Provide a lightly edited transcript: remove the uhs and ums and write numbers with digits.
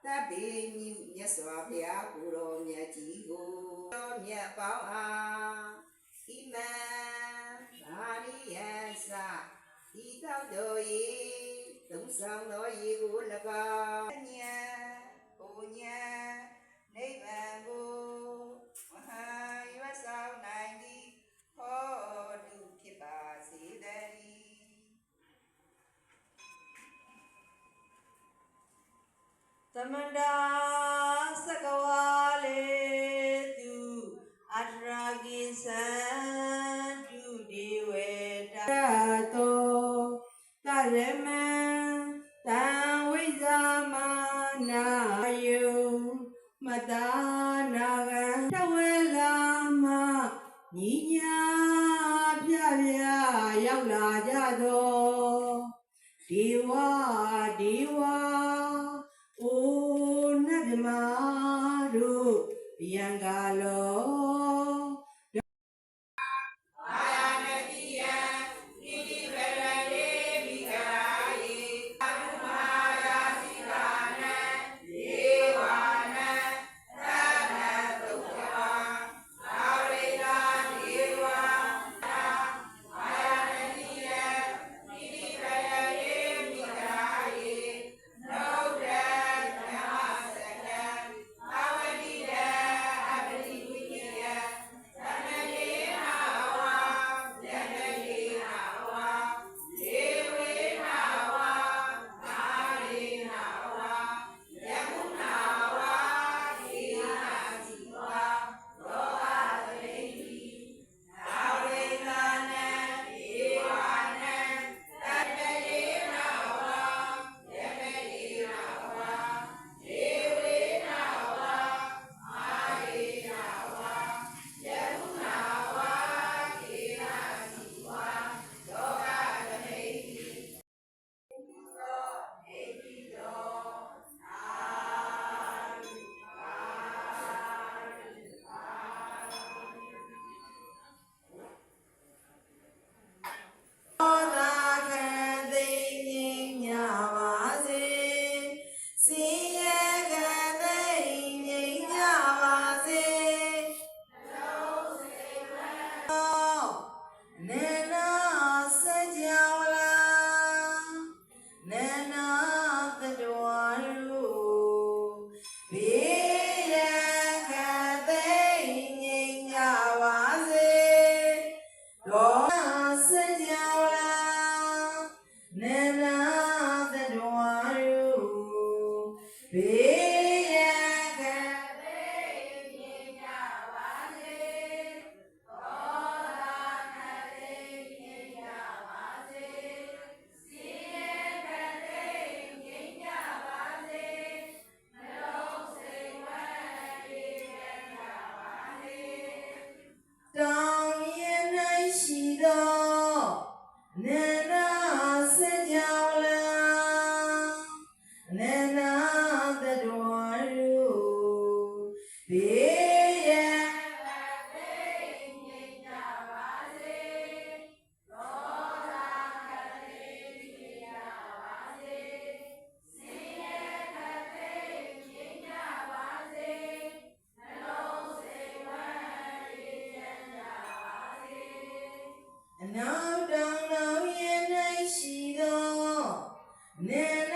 တပ်ပေမြင့်မြတ်စွာဘုရားကိုတော်မြတ်ကြီးကိုတော်မြတ်ပေါင်းအားဣမံဘာရိယသဤတောက်တော်ဤသုံးဆောင်တော်ဤကို၎င်းဉာဏ်ဘုံဉာဏ်နိဗ္ဗာန်ကိုမဟာရွတ်ဆောင်နိုင်သည်ဟောတုဖြစ်ပါစေတည်းသမန္တာသကဝါလေသူအတရာကိသံတုဒီဝေတတောကရမံတံဝိဇာမနာယုမတနာဂံတဝေလာမညီညာပြပြရောက်လာကြသောဒီဝဒီဝအိုနတ်မြမာတို့ယံကာလော နေ